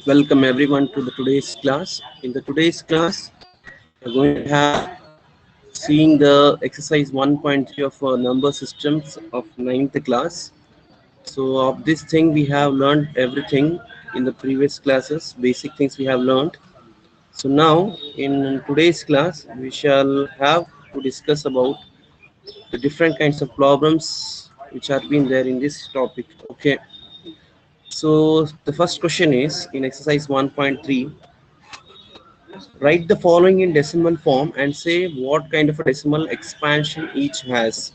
Welcome everyone to the today's class. In the today's class, we're going to have seeing the exercise 1.3 of number systems of ninth class. So of this thing we have learned everything in the previous classes, basic things we have learned. So now in today's class we shall have to discuss about the different kinds of problems which are been there in this topic. Okay. So the first question is in exercise 1.3. Write the following in decimal form and say what kind of a decimal expansion each has.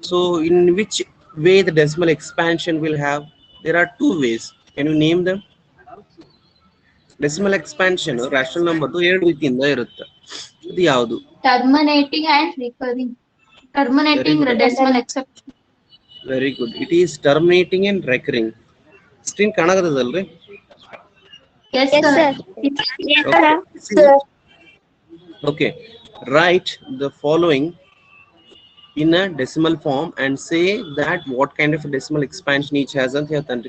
So in which way the decimal expansion will have? There are two ways. Can you name them? Decimal expansion rational number ಎರಡು ರೀತಿಯಿಂದ ಇರುತ್ತೆ. ಇದು ಯಾವುದು? Terminating and recurring. Terminating Very good. decimal exception. Very good. It is terminating and recurring. Screen ಕಾಣಾಗತ್ತದಲ್ರಿ? Yes, sir. Okay. Okay. Write the following in a decimal form and say that what kind of a decimal expansion each has.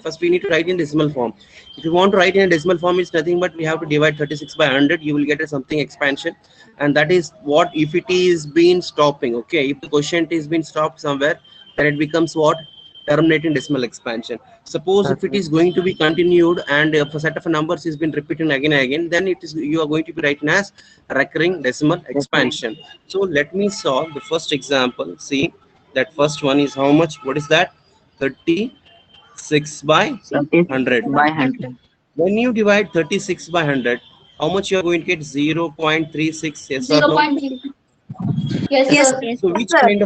First we need to write in decimal form. If you want to write in a decimal form, it's nothing but we have to divide 36 by 100. You will get a something expansion, and that is what if it is been stopping. Okay, if the quotient is been stopped somewhere, then it becomes what? Terminating decimal expansion. Suppose if it is going to be continued and if a set of numbers is been repeating again and again, then it is you are going to be writing as recurring decimal expansion. So let me solve the first example. See, that first one is how much? What is that? 36 by 100. When you divide 36 by 100, how much you are going to get? 0.36. Yes or no? 0.3. Yes, sir. So which kind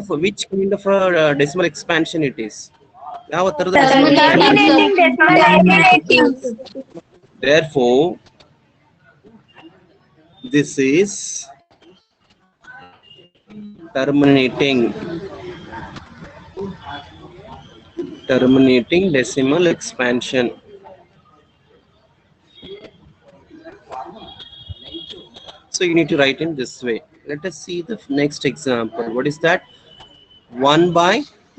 of a decimal expansion it is? ಯಾವ ತರದ decimal Terminating. Therefore, this is terminating decimal expansion. So you need to write in this way. Let us see the next example. What is that? 1 by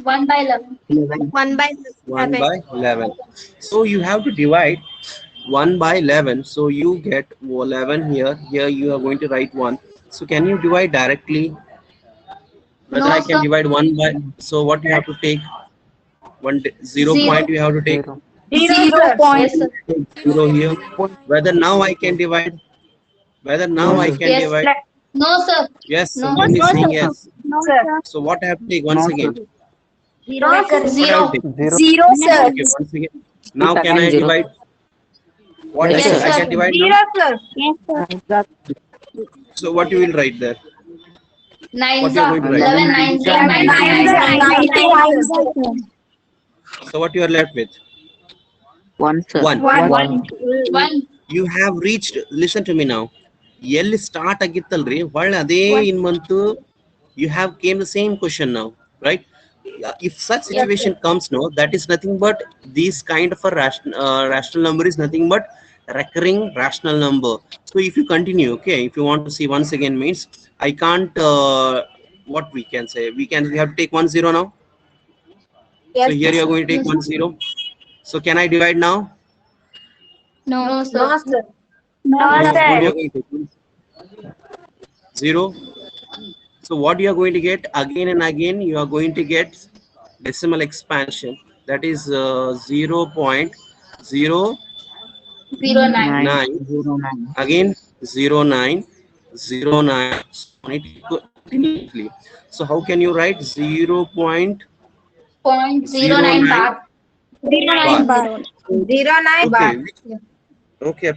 1 by 11. 1 by 11. So you have to divide 1 by 11. So you get 11 here. Here you are going to write 1. So can you divide directly? Whether No, I can sir. divide 1 by. So what you have to take? 0 point you have to take. 0 point. Yes, sir. 0 here. Whether now I can divide. Whether now I can Yes. divide. No, sir. Yes. No, Someone is saying yes. No, sir. So what I have to take once again? Zero. What I have Zero. to take? Zero, sir. Okay, once again. Now can I divide? What Yes, is it? I sir. can divide now. sir. Yes, sir. So what you will write there? 9, What you are going to write? 11, 9, So what you are left with? 1, sir. 1. 1. You have reached. Listen to me now. ಎಲ್ಲಿ start ಆಗಿತ್ತಲ್ರಿ ಒಳ್ಳೆ ಅದೇ ಇನ್ month you have came the same question now, right? If such situation comes, no, that is nothing but this kind of a rational number is nothing but recurring rational number. So if you continue, okay, if you want to see once again means I can't what we can say, we have to take 1 0 now. So here you are going to take 1 0. So can I divide now? No, sir. No, What sir. you are going to take? 0. So what you are going to get again and again, you are going to get decimal expansion, that is 0.009. 09. Again 09, 09. So how can you write 0.09 bar. 09 bar. 09 bar. Okay,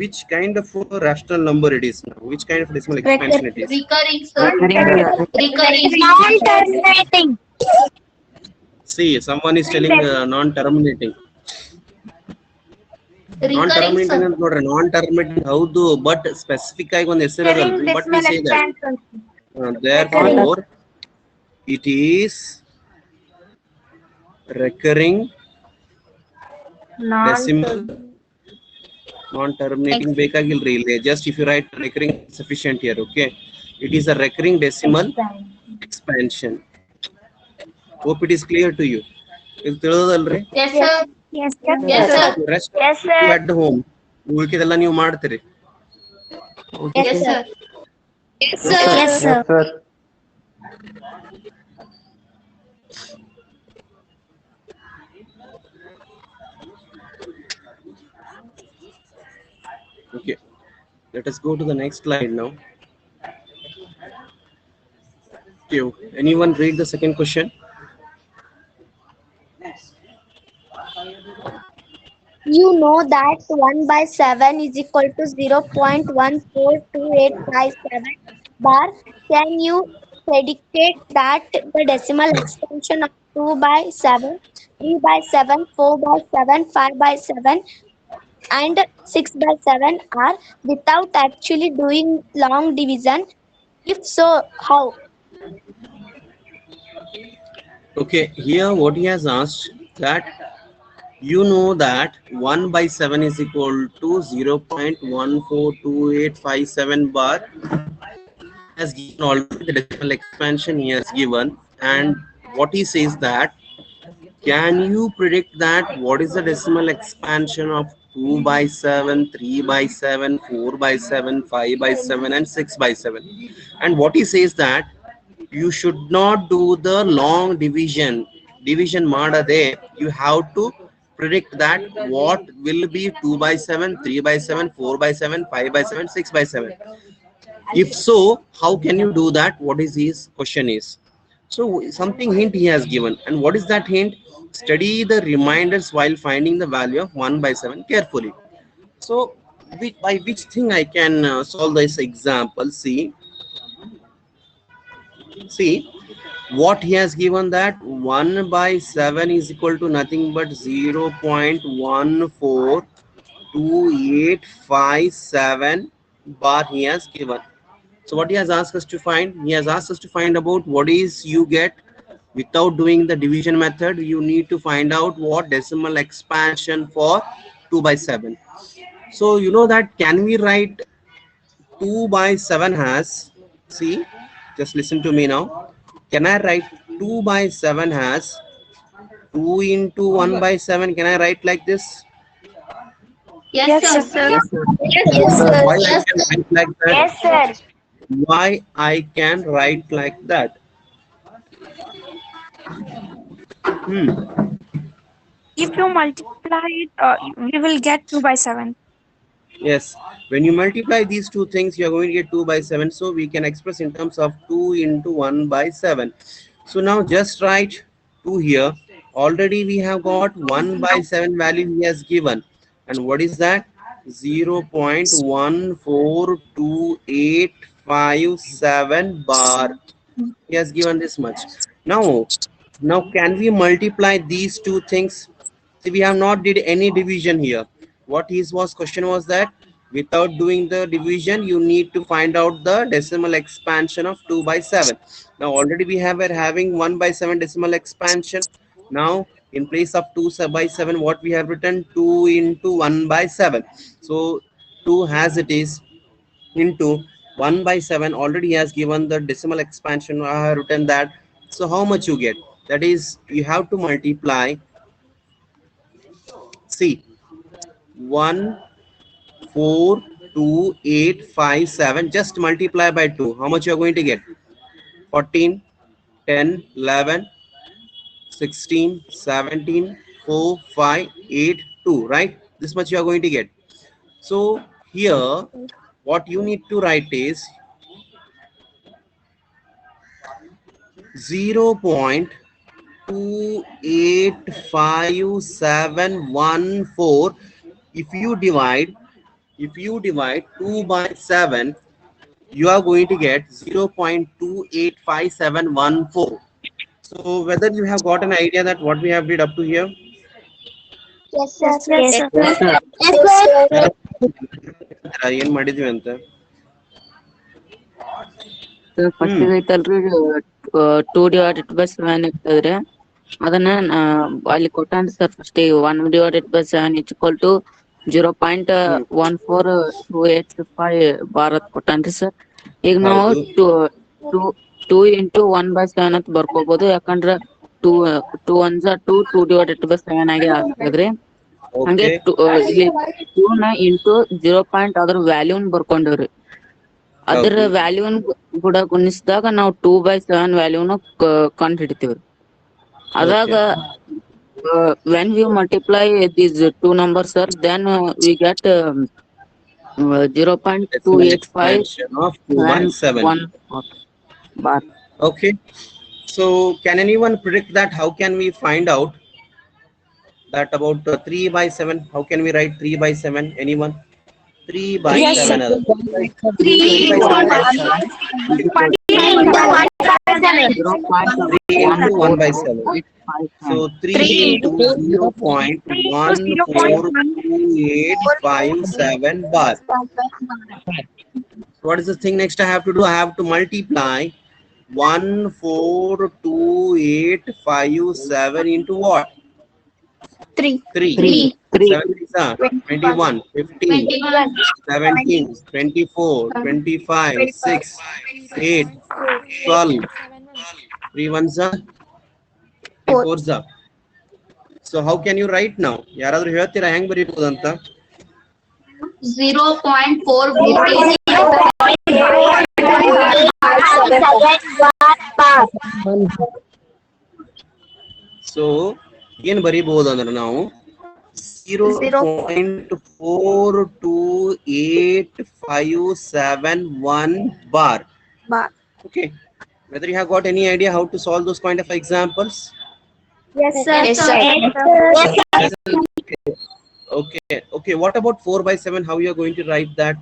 which kind of rational number it is now? Which kind of decimal expansion it is? Recurring, sir. Recurring. Non-terminating. See, someone is telling non-terminating. Recurring, sir. ನೋಡ್ರಿ ನಾನ್ terminating ಹೌದು, but specific ಆಗಿ ಒಂದು ಹೆಸರು ಇರಲ್ಲ, but we say that therefore it is recurring decimal. Non-terminating ಬೇಕಾಗಿಲ್ರಿ ಇಲ್ಲಿ, just if you write recurring sufficient here. Okay, it is a recurring decimal expansion. Hope it is clear to you. ಇದು ತಿಳಿದಲ್ರಿ? Yes, sir. Yes, sir. Yes, sir. Rest Yes, you sir. at home. ಉಳ್ಕಿದೆಲ್ಲ ನೀವು ಮಾಡ್ತೀರಿ. Yes, sir. Yes, sir. Yes, sir. Okay, let us go to the next slide now. Okay, anyone read the second question? You know that 1 by 7 is equal to 0.142857 bar. Can you predicate that the decimal extension of 2 by 7, 3 by 7, 4 by 7, 5 by 7 and 6 by 7 are without actually doing long division? If so, how? Okay, here what he has asked that you know that 1 by 7 is equal to 0.142857 bar. Has given already the decimal expansion he has given, and what he says that can you predict that what is the decimal expansion of 2 by 7, 3 by 7, 4 by 7, 5 by 7 and 6 by 7? And what he says that you should not do the long division madade, you have to predict that what will be 2 by 7, 3 by 7, 4 by 7, 5 by 7, 6 by 7. If so, how can you do that? What is his question is? So something hint he has given, and what is that hint? Study the reminders while finding the value of 1 by 7 carefully. So by which thing I can solve this example? See what he has given, that 1 by 7 is equal to nothing but 0.142857 bar he has given. So what he has asked us to find? He has asked us to find about what is you get without doing the division method. You need to find out what decimal expansion for 2 by 7. So you know that can we write 2 by 7 has, see, just listen to me now. Can I write 2 by 7 has 2 into 1 by 7? Can I write like this? Yes, sir. Yes, Yes, sir. Why I Yes, can sir. write like that? Yes, sir. Why I can write like that? If you multiply it, we will get 2 by 7. Yes, when you multiply these two things, you are going to get 2 by 7. So we can express in terms of 2 into 1 by 7. So now just write 2 here. Already we have got 1 by 7 value he has given. And what is that? 0.142857 bar. He has given this much. Now can we multiply these two things? See, we have not did any division here. What his was question was that without doing the division, you need to find out the decimal expansion of 2 by 7. Now already we have are having 1 by 7 decimal expansion. Now in place of 2 by 7, what we have written? 2 into 1 by 7. So 2 as it is into 1 by 7 already has given the decimal expansion. I have written that. So how much you get? That is, you have to multiply. See, 142,857, just multiply by 2. How much you are going to get? 14, 10, 11, 16, 17, 4, 5, 8, 2, right? This much you are going to get. So here what you need to write is 0.285,714. If you divide 2 by 7, you are going to get 0.285714. So whether you have got an idea that what we have did up to here? Yes, sir. Yes, sir. Yes, sir. Yes, sir. ಏನ್ ಮಾಡಿದ್ವಿ ಅಂತ? First ಐತಲ್ರಿ 2 divided by 7 ಇರ್ತದ್ರಿ. ಅದನ್ನ ಅಲ್ಲಿ ಕೊಟ್ಟಾನ್ರಿ sir first 1 divided by 7 is equal to 0.14285 ಭಾರತ್ ಕೊಟ್ಟಾನ್ರಿ ಸರ್. ಈಗ ನಾವು 2 ಇಂಟು 1 ಬೈ 7 ಅಂತ ಬರ್ಕೋಬಹುದು. ಯಾಕಂದ್ರ ಟೂ ಒನ್ಸ್ 2 divided by 7 ಆಗಿ ಆಗ್ತದ್ರಿ. ಹಂಗೆ Okay. ಇಲ್ಲಿ 2 ನ ಇಂಟು 0 ಪಾಯಿಂಟ್ ಅದ್ರ ವ್ಯಾಲ್ಯೂ ಬರ್ಕೊಂಡವ್ರಿ. ಅದ್ರ Okay. ವ್ಯಾಲ್ಯೂನ್ ಕೂಡ ಗುಣಿಸಿದಾಗ ನಾವು 2/7 ವ್ಯಾಲ್ಯೂನ ಕಂಡು ಹಿಡಿತೀವ್ರಿ. ಅದಾಗ when we multiply these two numbers, sir, then we get 0.285 Decimal expansion of 2 by 7. 1 bar. Okay. So can anyone predict that? How can we find out that about 3 by 7? How can we write 3 by 7? Anyone? 3 by Yes, 7. sir. 3 by 1 by 7. So 3 into 0.142857 bar. What is the thing next I have to do? I have to multiply 142,857 into what? 3. 3. 3. 7 is 21, 15, 17, 24, 25, 6, 8, 12. 3 ones are 3 fours are. So how can you write now? ಯಾರಾದ್ರೂ ಹೇಳ್ತೀರಾ ಹೆಂಗ್ ಬರೀಬಹುದು ಅಂತ? 0.4 So ಏನ್ ಬರೀಬಹುದು ಅಂದ್ರೆ ನಾವು 0.428571 bar. Okay. Whether you have got any idea how to solve those kind of examples? Yes, sir. Yes, sir. Okay. Okay. What about 4 by 7? How you are going to write that?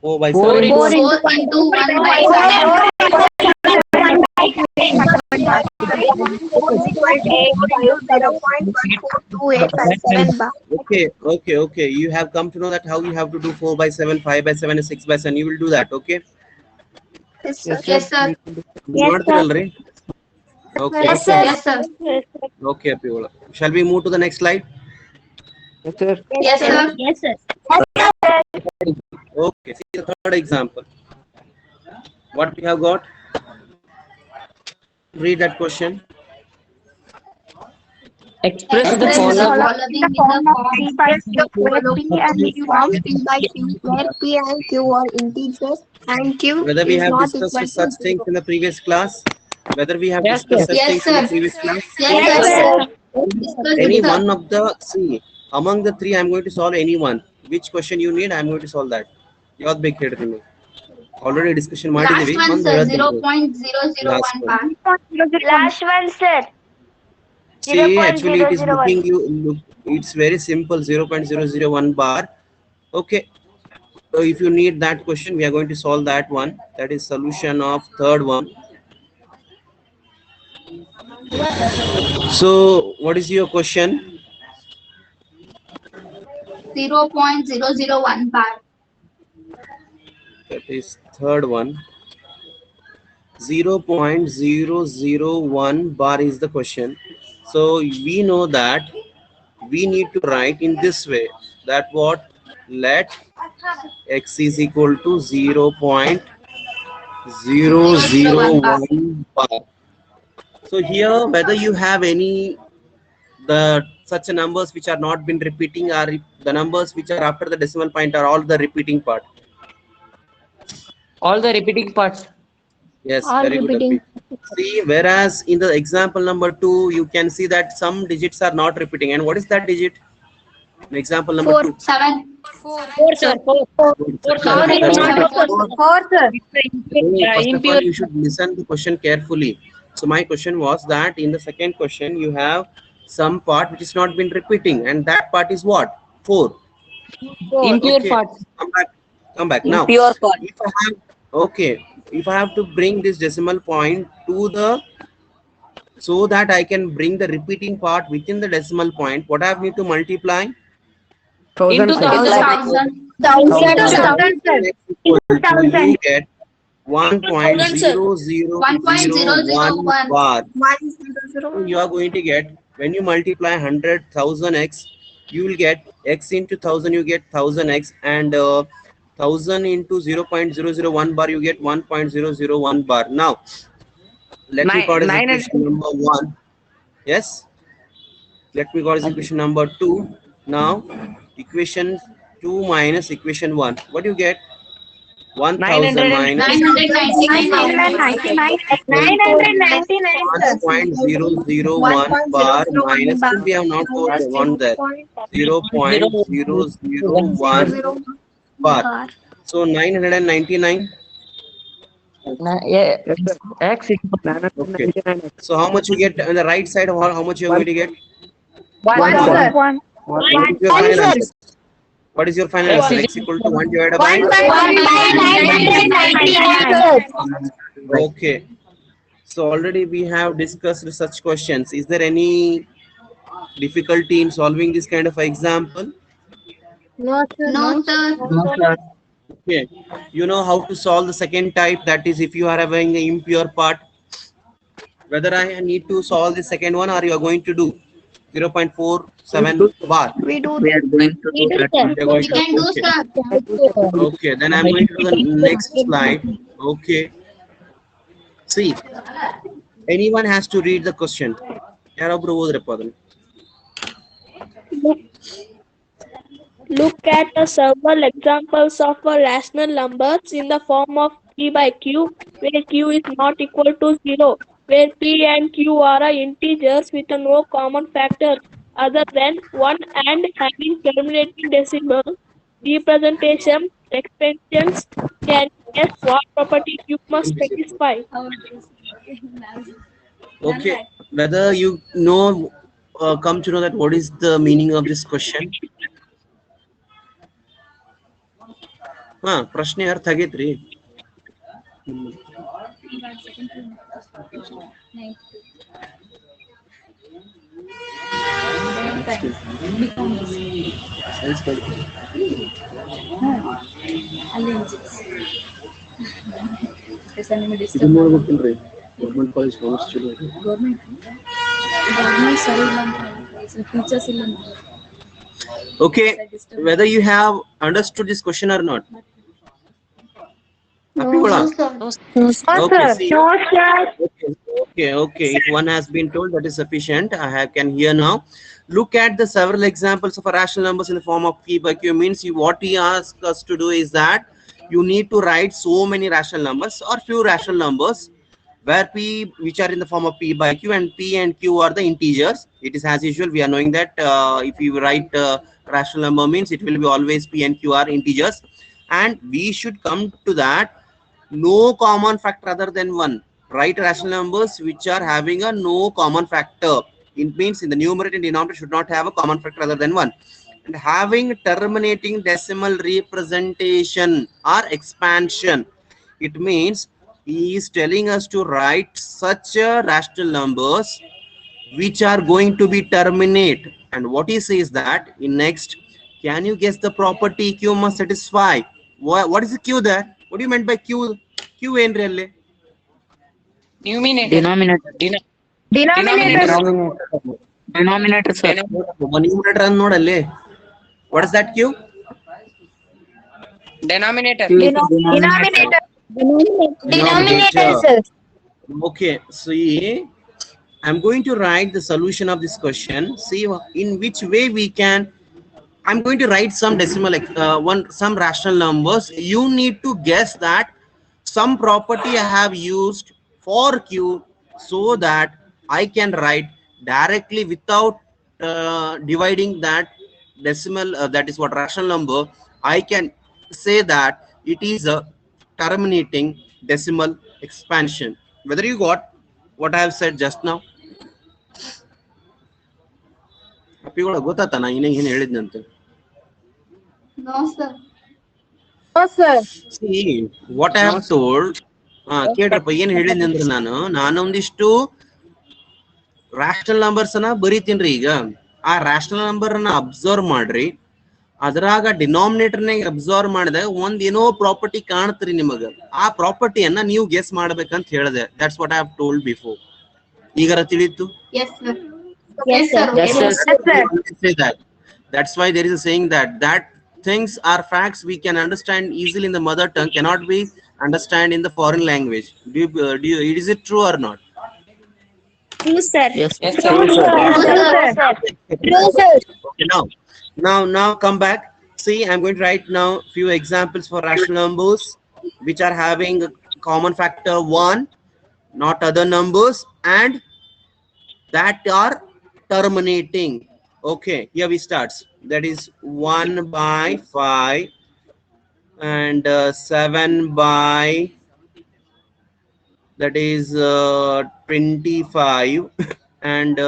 4 by 4 7. 4 into 1 by 7. Okay. You have come to know that how you have to do 4 by 7, 5 by 7, and 6 by 7. You will do that, okay? Yes, sir. Yes, sir. ಮಾಡ್ತೀರಲ್ರಿ? Okay. Yes, sir. Yes, sir. Okay, Piola. Shall we move to the next slide? Yes, sir. Yes, sir. Okay, see the third example. What we have got? Read that question. Express the Express the following. following in the form of P and Q of P by Q, where P and Q are integers and Q Whether we is have not discussed equal to such things 0. in the previous class? Whether we have Yes, discussed such Yes, things in sir. the previous class? Yes, sir. Any one of the, see, among the three, I'm going to solve any one. Which question you need, I'm going to solve that. ಯಾವ್ದು ಬೇಕು ಹೇಳ್ರಿ ನೀವು? Already discussion Last ಮಾಡಿದೀವಿ. one, ಒಂದು sir. ಹೇಳ್ತೀನಿ. 0.001 bar. Last one, sir. See, actually it is looking you look, it's very simple, 0.001 bar. Okay. So if you need that question, we are going to solve that one. That is solution of third one. So what is your question? 0.001 bar. That is third one. 0.001 bar is the question. So we know that we need to write in this way, that what, let x is equal to 0.001 bar. So here, whether you have any such numbers which are not been repeating, are the numbers which are after the decimal point are all the repeating part. All the repeating parts. Yes, All very repeating. good. See, whereas in the example number 2, you can see that some digits are not repeating. And what is that digit? In example number 2. 7. 4, sir. 4, sir. First of all, you should listen to the question carefully. So my question was that in the second question, you have some part which is not been repeating, and that part is what? 4. Impure Okay. parts. Come back now. Impure part. If I have, okay, if I have to bring this decimal point to the, so that I can bring the repeating part within the decimal point, what I need to multiply? Into 1000. You get 1.0001 bar. So you are going to get, when you multiply 100,000x, you will get x into 1000, you get 1000x, and 1000 into 0.001 bar, you get 1.001 bar. Now let me put as question number 1. Yes. Let me go to equation number 2. Now, equation 2 minus equation 1. What do you get? 1000 minus 999. 1.001 bar minus, we have not put 1 there. 0.001 bar. So 999. Yeah. Yes, sir. X is Okay. So how much you get on the right side? How much you are going to get? 1, sir. 1. What is your final answer? What is your final X answer? is X equal to 1 divided by? Okay. So already we have discussed such questions. Is there any difficulty in solving this kind of example? No, sir. No, sir. Okay. You know how to solve the second type, that is if you are having an impure part. Whether I need to solve the second one or you are going to do 0.47 bar. We do We are going to do that one. You're going to, okay, then I'm going to do the next slide. Okay. See, anyone has to read the question. ಯಾರೊಬ್ರು ಓದ್ರಪ್ಪ ಅದನ್ನ. Look at the several examples of rational numbers in the form of p by q, where q is not equal to 0, where p and q are integers with no common factor other than 1 and having terminating decimal representation expansions. Can you guess what property q must satisfy? Okay, whether you know, come to know that what is the meaning of this question. ಪ್ರಶ್ನೆ ಅರ್ಥ ಆಗೈತ್ರಿ? ಇದು ನೋಡ್ಬೇಕಿಲ್ರಿ government college ಚಲೋ Okay, whether you have understood this question or not. Okay, see. Okay. If one has been told, that is sufficient. Can hear now. Look at the several examples of rational numbers in the form of p by q. Means what he asks us to do is that you need to write so many rational numbers or few rational numbers where p, which are in the form of p by q, and p and q are the integers. It is as usual. We are knowing that if you write rational number, means it will be always p and q are integers, and we should come to that no common factor other than 1. Write rational numbers which are having a no common factor. It means in the numerator and denominator should not have a common factor other than 1. And having terminating decimal representation or expansion. It means he is telling us to write such rational numbers which are going to be terminate. And what he says that in next, can you guess the property q must satisfy? What is the q there? What do you meant by q? Q in really? Numerator. Denominator. Denominator, sir. Numerator and nodalli. What is that q? Denominator. Denominator, sir. Okay, see, I'm going to write the solution of this question. See in which way we can. I'm going to write some decimal, some rational numbers. You need to guess that some property I have used for q, so that I can write directly without dividing that decimal. That is what rational number. I can say that it is a terminating decimal expansion. Whether you got what I have said just now. ಗೊತ್ತಾತ ನಾ ಇನ್ನೇನು ಏನು ಹೇಳಿದ್ನಂತೆ? No, sir. See, what I have told, ಕೇಳ್ರಪ್ಪ ಏನ್ ಹೇಳಿದ್ನಿ ಅಂದ್ರೆ ನಾನೊಂದಿಷ್ಟು rational numbers ಅನ್ನ ಬರೀತೀನ್ರಿ. ಈಗ ಆ rational number ಅನ್ನ observe ಮಾಡ್ರಿ, ಅದ್ರಾಗ ಡಿನಾಮಿನೇಟರ್ನಾಗ ಅಬ್ಸರ್ವ್ ಮಾಡಿದಾಗ ಒಂದ್ ಏನೋ ಪ್ರಾಪರ್ಟಿ ಕಾಣ್ತ್ರಿ ನಿಮಗ. ಆ ಪ್ರಾಪರ್ಟಿಯನ್ನ ನೀವು ಗೆಸ್ ಮಾಡ್ಬೇಕಂತ ಹೇಳಿದೆ. That's what I have told before. ಈಗಾರ ತಿಳಿತು? Yes, sir. Yes, sir. Say that. That's why there is a saying that things are facts we can understand easily in the mother tongue cannot be understand in the foreign language. Is it true or not? True, sir. Yes. Yes, True, sir. sir. True, sir. Okay, now come back. See, I'm going to write now few examples for rational numbers which are having a common factor 1, not other numbers, and that are terminating. Okay, here we start. That is 1 by 5 and 7 by, that is 25 and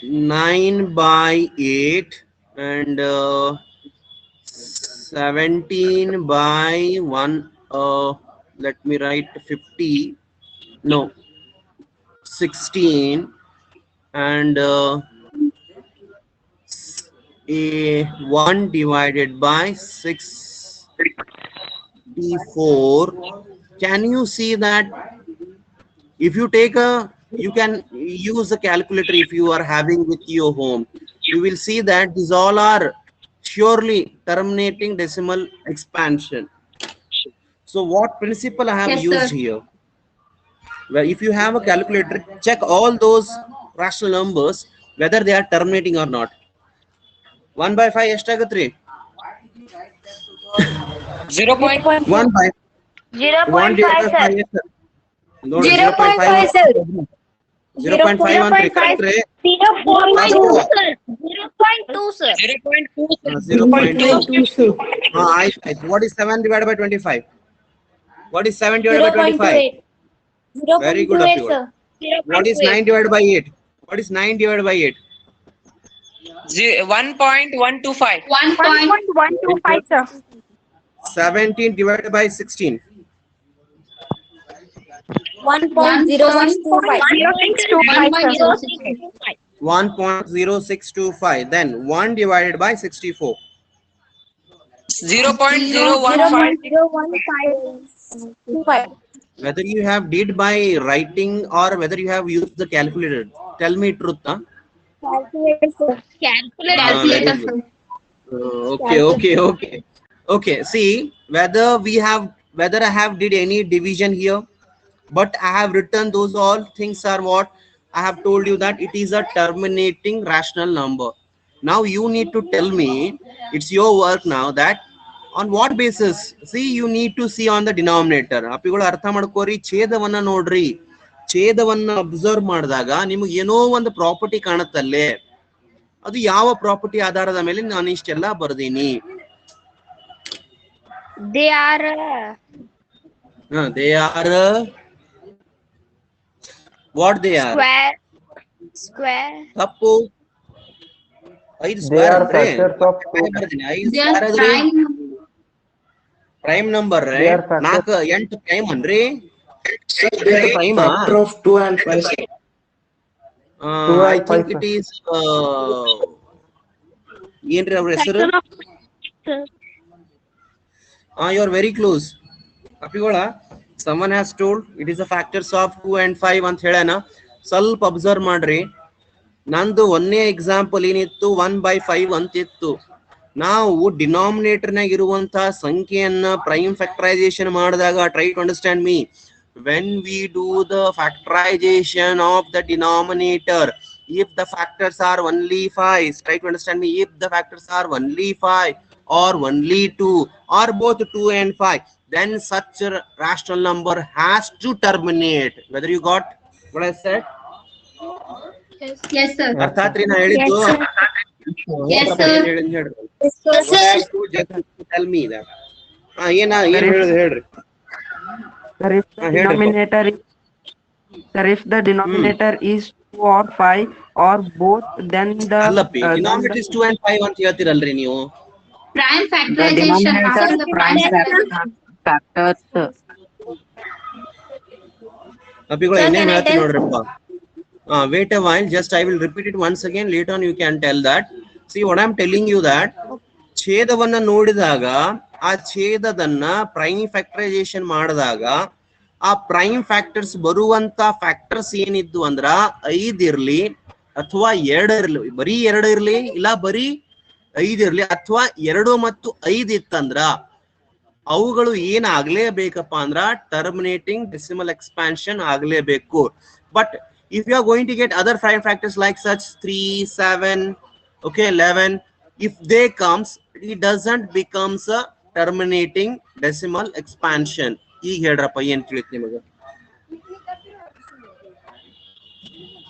9 by 8 and 17 by 1. Let me write 50. No, 16 and a 1 divided by 64. Can you see that if you take you can use a calculator if you are having with your home, you will see that these all are surely terminating decimal expansion. So what principle I have used here? Well, if you have a calculator, check all those rational numbers whether they are terminating or not. 1 by 5 ಎಷ್ಟಾಗತ್ರಿ? 0.1 1 by 1 divided by 5 sir. No, 0.5 sir. 0.5 ಅಂತ್ರಿ correct ರೀ? 0.2, sir. 0.2, sir. 0.2 0.2. ಆಯ್ತು. What is 7 divided by 25? What is 7 divided by 25? Very good, 0.28, Appigoda. sir. What is 9 divided by 8? What is 9 divided by 8? 1.125. 1.125, sir. 17 divided by 16. 1.0625. 1.0625. Then 1 divided by 64. 0.015. Whether you have did by writing or whether you have used the calculator, tell me truth. Huh? Calculator. Okay. See, whether I have did any division here, but I have written those all things are what I have told you that it is a terminating rational number. Now you need to tell me, it's your work now, that on what basis. See, you need to see on the denominator. ಅಪ್ಪಿಗಳು ಅರ್ಥ ಮಾಡ್ಕೋರಿ, ಛೇದವನ್ನ ನೋಡ್ರಿ. ಛೇದವನ್ನ observe ಮಾಡಿದಾಗ ನಿಮಗೆ ಏನೋ ಒಂದು property ಕಾಣುತ್ತಲ್ಲೇ, ಅದು ಯಾವ property ಆಧಾರದ ಮೇಲೆ ನಾನು ಇಷ್ಟೆಲ್ಲ ಬರ್ದೀನಿ? They are what they are? square. ತಪ್ಪು. 5 ಸ್ಕ್ವೇರ್ ಅಂದ್ರೆ 5 ಸ್ಕ್ವೇರ್ ಆದ್ರೆ ಪ್ರೈಮ್ ನಂಬರ್ ರೀ. 4 8 ಪ್ರೈಮ್ ಅನ್ರಿ. Prime of 2 and 5. I think it is ಏನ್ರಿ ಅವ್ರ ಹೆಸರು? You are very close. ಅಪ್ಪಿಗೋಳ, someone has told it is the factors of 2 and 5 ಅಂತ ಹೇಳೋಣ. ಸ್ವಲ್ಪ ಅಬ್ಸರ್ವ್ ಮಾಡ್ರಿ. ನಂದು ಒಂದೇ ಎಕ್ಸಾಂಪಲ್ ಏನಿತ್ತು, 1/5 ಅಂತಿತ್ತು. ನಾವು ಡಿನಾಮಿನೇಟರ್ ನಾಗ ಇರುವಂತಹ ಸಂಖ್ಯೆಯನ್ನ ಪ್ರೈಮ್ ಫ್ಯಾಕ್ಟರೈಸೇಷನ್ ಮಾಡಿದಾಗ, try to understand me, when we do the factorization of the denominator, if the factors are only 5, try to understand me, if the factors are only 5 or only 2 or both 2 and 5, then such a rational number has to terminate. Whether you got what I said? Yes, sir. ಅರ್ಥಾತ್ರಿ ನಾ ಹೇಳಿದ್ದು? Yes, sir. Just tell me that. ಏನ್ ಹೇಳ್ರಿ? Sir, if the denominator is 2 or 5 or both, then the ಅಲ್ಲಪ್ಪಿ, denominator is 2 and 5 ಅಂತ ಹೇಳ್ತೀರಲ್ರಿ ನೀವು? Prime The factorization. denominator prime factors. ಅಪ್ಪಿಗಳು ಏನೇನ್ ಹೇಳ್ತೀನಿ ನೋಡ್ರಪ್ಪ. Wait a while, just I will repeat it once again. Later on you can tell that. See what I am telling you, that ಛೇದವನ್ನ ನೋಡಿದಾಗ ಆ ಛೇದದನ್ನ prime factorisation ಮಾಡಿದಾಗ ಆ prime factors ಬರುವಂತ factors ಏನಿದ್ದು ಅಂದ್ರ 5 ಇರ್ಲಿ ಅಥವಾ 2 ಇರ್ಲಿ, ಬರೀ 2 ಇರ್ಲಿ ಇಲ್ಲ ಬರೀ 5 ಇರ್ಲಿ, ಅಥವಾ 2 ಮತ್ತು 5 ಇತ್ತಂದ್ರ ಅವುಗಳು ಏನಾಗ್ಲೇಬೇಕಪ್ಪ ಅಂದ್ರ ಟರ್ಮಿನೇಟಿಂಗ್ ಡೆಸಿಮಲ್ ಎಕ್ಸ್ಪಾನ್ಷನ್ ಆಗ್ಲೇಬೇಕು. But if you are going to get other prime factors like such 3, 7, okay, 11, if they comes, it doesn't becomes a terminating decimal expansion. ಈಗ ಹೇಳ್ರಪ್ಪ ಏನ್ ತಿಳಿತ್ ನಿಮಗ?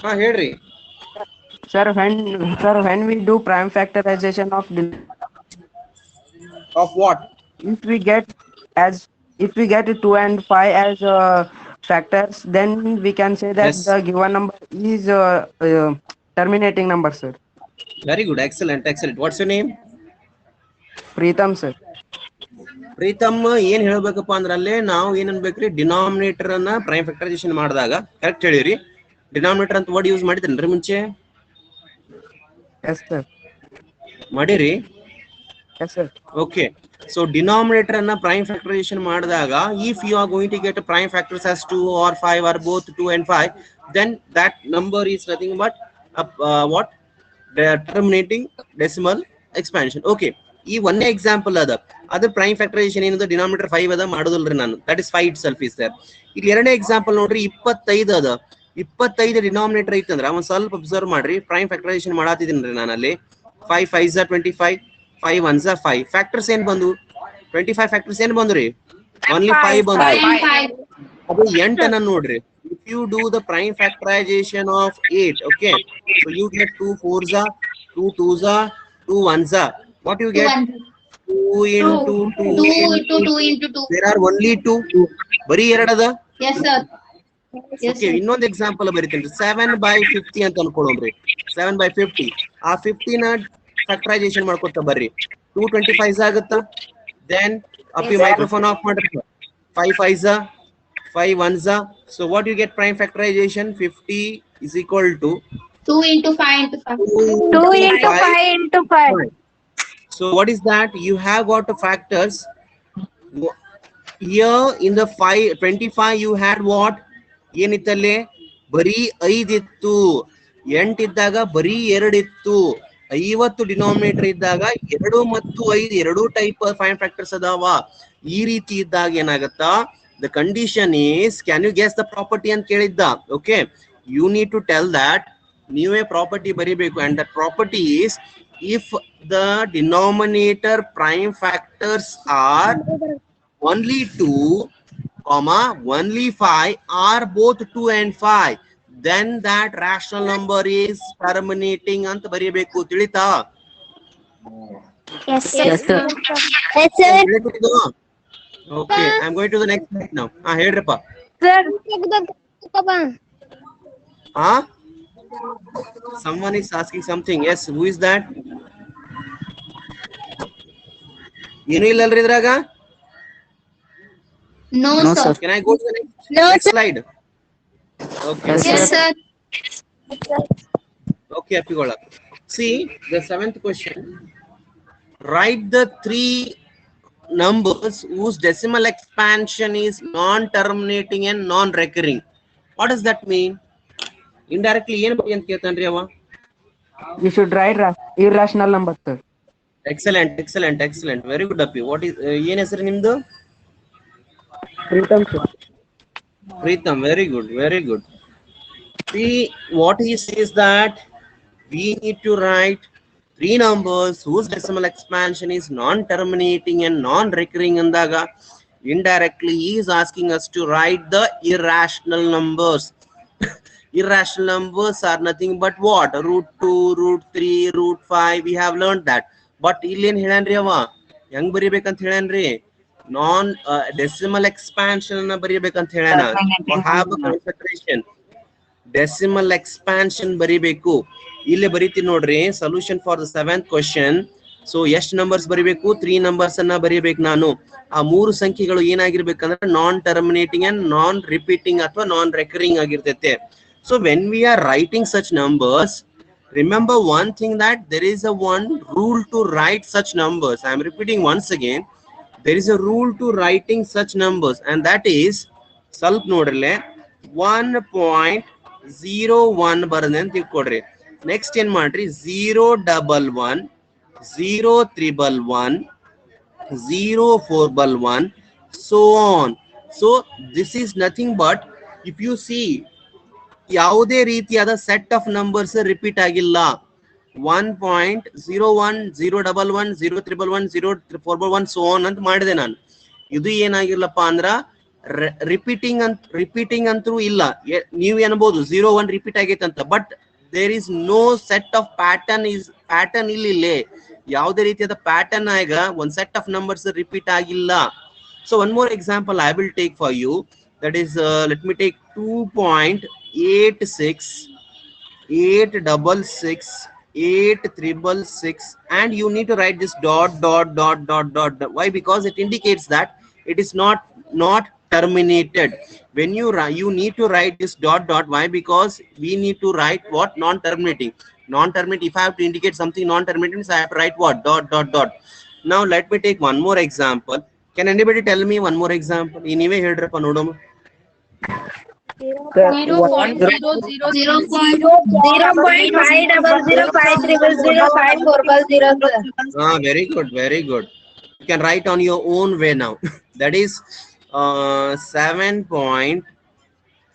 ಹಾ ಹೇಳ್ರಿ. Sir, when we do prime factorization of what? if we get 2 and 5 as factors, then we can say that Yes. the given number is terminating number, sir. Very good, excellent. What's your name? Preetham, sir. Preetham, ಏನ್ ಹೇಳ್ಬೇಕಪ್ಪ ಅಂದ್ರ ಅಲ್ಲೇ ನಾವು ಏನ್ ಅನ್ಬೇಕ್ರಿ, denominator ಅನ್ನ prime factorisation ಮಾಡಿದಾಗ correct ಹೇಳಿರಿ. Denominator ಅಂತ ವರ್ಡ್ ಯೂಸ್ ಮಾಡಿದ್ರೇನ್ರಿ ಮುಂಚೆ? Yes, sir. ಮಾಡಿರಿ? Yes, sir. Okay. So denominator ಅನ್ನ ಪ್ರೈಮ್ ಫ್ಯಾಕ್ಟರೈಸೇಷನ್ ಮಾಡಿದಾಗ if you are going to get prime factors as 2 or 5 or both 2 and 5, then that number is nothing but what? The terminating decimal expansion. Okay. ಈ ಒಂದೇ example ಅದ್ರ prime factorisation ಏನದ, denominator 5 ಅದ ಮಾಡೋದಿಲ್ರಿ ನಾನು, that is 5 itself is there. ಇಲ್ಲಿ ಎರಡನೇ example ನೋಡ್ರಿ, 25 ಅದ. 25 ಡಿನಾಮಿನೇಟರ್ ಐತಂದ್ರ ಒಂದ್ ಸ್ವಲ್ಪ ಅಬ್ಸರ್ವ್ ಮಾಡ್ರಿ, ಪ್ರೈಮ್ ಫ್ಯಾಕ್ಟರೈಸೇಷನ್ ಮಾಡಾತಿದ್ದೀನ್ರಿ ನಾನು ಅಲ್ಲಿ. 5 5s are 25, 5 1s are 5. Factors ಏನ್ ಬಂದು? 25 ಫ್ಯಾಕ್ಟರ್ಸ್ ಏನ್ ಬಂದ್ರಿ? ಓನ್ಲಿ 5 ಬಂದು. ಅದು 8 ಅನ್ನ ನೋಡ್ರಿ. If you do the prime factorization of 8, okay, so you get 2 4s are, 2 2s are, 2 1s are. What you get? 2 into 2. There are only 2. ಬರೀ ಎರಡದ? Yes, sir. Okay, ಇನ್ನೊಂದು ಎಕ್ಸಾಂಪಲ್ ಬರೀತೀನಿ. 7/50 ಅಂತ ಅನ್ಕೊಳ್ಳೋಣ್ರಿ. 7/50. ಆ 50 ನ ಫ್ಯಾಕ್ಟರೈಸೇಷನ್ ಮಾಡ್ಕೊತ ಬರ್ರಿ. 225 ಆಗುತ್ತಾ? Then up your microphone off ಮಾಡ್ರಿ. 5 5s are, 5 1s are. So what you get prime factorization? 50 is equal to 2 into 5 into 5. 2 into 5 into 5. So what is that? You have got the factors. Here in the 25 you had what? ಏನಿತ್ತಲ್ಲೇ ಬರೀ 5 ಇತ್ತು. 8 ಇದ್ದಾಗ ಬರೀ 2 ಇತ್ತು. 50 denominator ಇದ್ದಾಗ 2 ಮತ್ತು 5 ಎರಡು type prime factors ಅದಾವ. ಈ ರೀತಿ ಇದ್ದಾಗ ಏನಾಗತ್ತಾ? The condition is, can you guess the property ಅಂತ ಕೇಳಿದ್ದ. Okay, you need to tell that ನೀವೇ ಪ್ರಾಪರ್ಟಿ ಬರಿಬೇಕು, and that property is, if the denominator prime factors are only 2, only 5 are both 2 and 5, then that rational number is terminating ಅಂತ ಬರಿಬೇಕು. ತಿಳಿತಾ? Yes, sir. Yes, sir. Yes, sir. Okay, I'm going to the next slide now. ಹೇಳ್ರಪ್ಪ. Sir, Someone is asking something. Yes, who is that? ಏನು ಇಲ್ಲಲ್ರಿ ಇದ್ರಾಗ? No, No, sir. sir. Can I go to the next slide? Okay. Yes, sir. Okay, Appigola. See the 7th question. Write the 3 numbers whose decimal expansion is non-terminating and non-recurring. What does that mean? Indirectly ಏನು ಅಂತ ಕೇಳ್ತಾನ್ರಿ ಅವ? You should write irrational number, sir. Excellent. Very good, Appi. What is ಏನ್ ಹೆಸರು ನಿಮ್ದು? Preetham, sir. Preetham, very good. See, what he says that we need to write 3 numbers whose decimal expansion is non-terminating and non-recurring andaga, indirectly he is asking us to write the irrational numbers. Irrational numbers are nothing but what? √2, √3, √5. We have learned that. But ಇಲ್ಲಿ ಏನ್ ಹೇಳನ್ರಿ ಅವ? ಹೆಂಗ್ ಬರಿಬೇಕಂತ ಹೇಳನ್ರಿ? non decimal expansion ಅನ್ನ ಬರಿಬೇಕಂತ ಹೇಳನ. have a concentration. Decimal expansion ಬರಿಬೇಕು. ಇಲ್ಲಿ ಬರಿತೀನಿ ನೋಡ್ರಿ, solution for the 7th question. So ಎಷ್ಟು ನಂಬರ್ಸ್ ಬರಿಬೇಕು? 3 ನಂಬರ್ಸ್ ಅನ್ನ ಬರಿಬೇಕು ನಾನು. ಆ 3 ಸಂಖ್ಯೆಗಳು ಏನಾಗಿರ್ಬೇಕಂದ್ರೆ non terminating and non repeating ಅಥವಾ ನಾನ್ ರೆಕರಿಂಗ್ ಆಗಿರ್ತೈತೆ. So when we are writing such numbers, remember one thing, that there is a one rule to write such numbers. I am repeating once again, there is a rule to writing such numbers, and that is ಸ್ವಲ್ಪ ನೋಡ್ರಲೆ 1.01 ಬರದೆ ಅಂತ ತಿಳ್ಕೊಡ್ರಿ. Next ಏನ್ ಮಾಡ್ರಿ, 011, 0311, 0 4 ball 1, so on. So this is nothing but, if you see, ಯಾವುದೇ ರೀತಿಯಾದ set of numbers repeat ಆಗಿಲ್ಲ. 1.01 011 0311 0411 so on ಅಂತ ಮಾಡಿದೆ ನಾನು. ಇದು ಏನಾಗಿಲ್ಲಪ್ಪ ಅಂದ್ರ ರಿಪೀಟಿಂಗ್ ಅಂತೂ ಇಲ್ಲ. ನೀವು ಅನ್ಬೋದು 01 ರಿಪೀಟ್ ಆಗೈತೆ ಅಂತ, but there is no set of pattern ಇಲ್ಲಿ ಯಾವುದೇ ರೀತಿಯಾದ ಪ್ಯಾಟರ್ನ್ ಆಗ ಒಂದ್ ಸೆಟ್ ಆಫ್ ನಂಬರ್ಸ್ ರಿಪೀಟ್ ಆಗಿಲ್ಲ. So one more example I will take for you, that is let me take 2.86 866 8366, and you need to write this dot. Why? Because it indicates that it is not terminated. When you need to write this dot. Why? Because we need to write what? Non-terminating. If I have to indicate something non-terminating, so I have to write what? Dot. Now let me take one more example. Can anybody tell me one more example? ನೀವೇ ಹೇಳ್ರಪ್ಪ ನೋಡೋಣ. 0.50053005400. Very good. You can write on your own way now. That is 7.12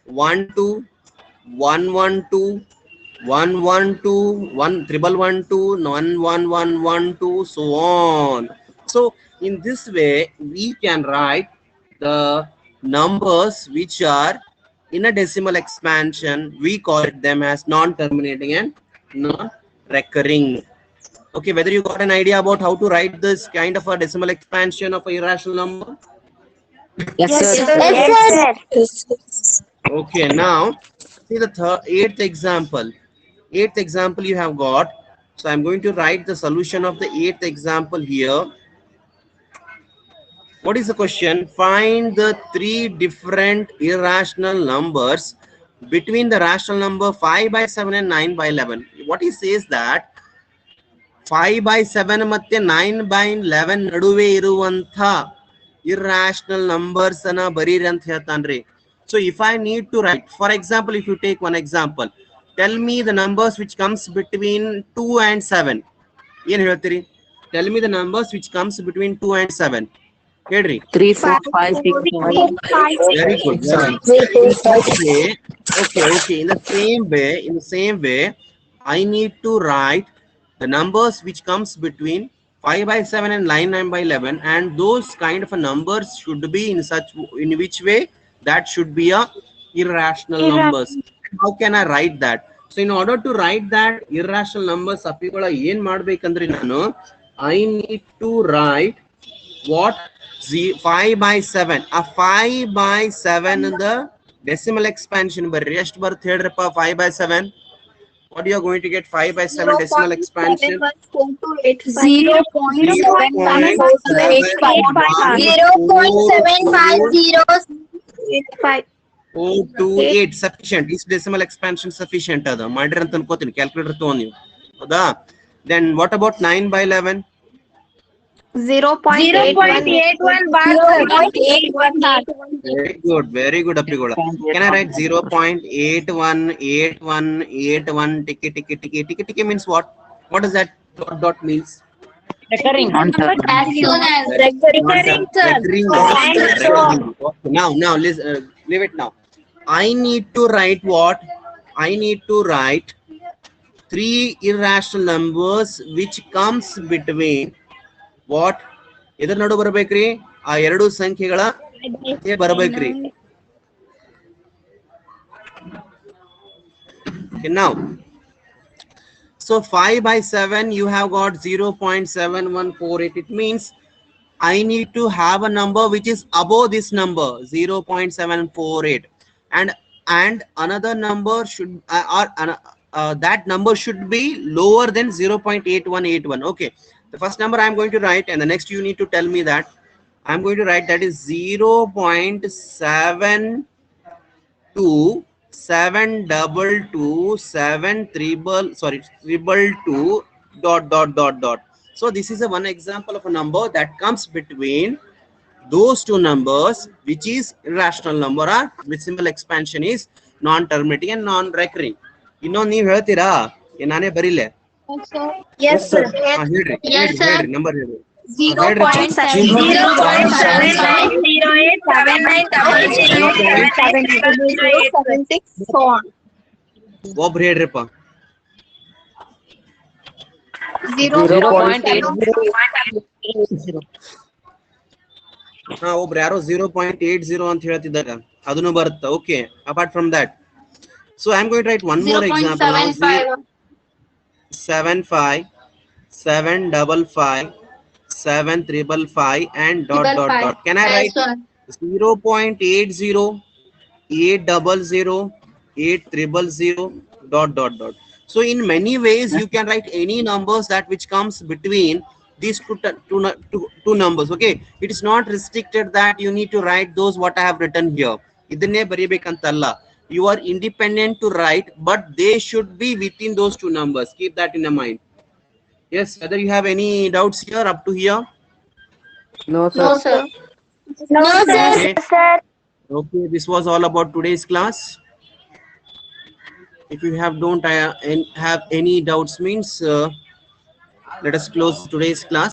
112 112 1112 1112, so on. So in this way we can write the numbers which are in a decimal expansion. We call them as non-terminating and non-recurring. Okay, whether you got an idea about how to write this kind of a decimal expansion of a irrational number? Yes, sir. Okay, now see the eighth example. You have got. So I'm going to write the solution of the eighth example here. What is the question? Find the three different irrational numbers between the rational number 5/7 and 9/11. What he says that 5/7 ಮತ್ತೆ 9/11 ನಡುವೆ ಇರುವಂತ irrational numbers ಅನ್ನ ಬರೀರಿ ಅಂತ ಹೇಳ್ತಾನ್ರಿ. So if I need to write, for example, if you take one example, tell me the numbers which comes between 2 and 7. ಏನ್ ಹೇಳ್ತೀರಿ? Tell me the numbers which comes between 2 and 7. Hedri. 3 4 5 6 Very good. Okay. In the same way, I need to write the numbers which comes between 5/7 and 9/11, and those kind of a numbers should be in which way? That should be a irrational numbers. How can I write that? So in order to write that irrational numbers, ಅಪ್ಪಿಗಳ ಏನ್ ಮಾಡ್ಬೇಕಂದ್ರೆ ನಾನು I need to write what? 5/7. A 5/7 in the decimal expansion. But rest birth here 5/7. What you are going to get? 5/7 decimal expansion. 0.750 sufficient. Is decimal expansion sufficient? Calculator then what about 9/11? 0.81 bar. Very good Appigoda. Can I write 0.818181 ticky means what? What does that dot means? Recurring. Recurring. Now listen, leave it now. I need to write what? I need to write three irrational numbers which comes between what? ಇದರ ನಡು ಬರಬೇಕ್ರಿ, ಆ ಎರಡು ಸಂಖ್ಯೆಗಳ ಬರಬೇಕ್ರಿ. Now so 5/7 you have got 0.7148. It means I need to have a number which is above this number 0.748, and another number should that number should be lower than 0.8181. Okay, the first number I am going to write, and the next you need to tell me that. I am going to write that is 0.727227322 ... So this is a one example of a number that comes between those two numbers, which is irrational number, or decimal expansion is non-terminating and non-recurring. ಇನ್ನೊಂದು ನೀವು ಹೇಳ್ತೀರಾ? ನಾನೇ ಬರೀಲೆ? Yes sir. ಹೇಳ್ರಿ, number ಹೇಳ್ರಿ. So on. ಒಬ್ರು ಹೇಳ್ರಿಪ್ಪ. 0.80. ಹಾ, ಒಬ್ರು ಯಾರೋ 0.80 ಅಂತ ಹೇಳ್ತಿದ್ದಾರೆ, ಅದನ್ನು ಬರುತ್ತೆ. Okay, apart from that, so I am going to write one more example. 75 755 755 and dot dot dot. Can I write 0.80 800 800 dot dot dot? So in many ways you can write any numbers that which comes between these two numbers. Okay, it is not restricted that you need to write those what I have written here. Idanne bariyabekantalla. You are independent to write, but they should be within those two numbers. Keep that in mind. Yes, whether you have any doubts here up to here? No, sir. Okay. Okay, this was all about today's class. If you don't have any doubts, means let us close today's class.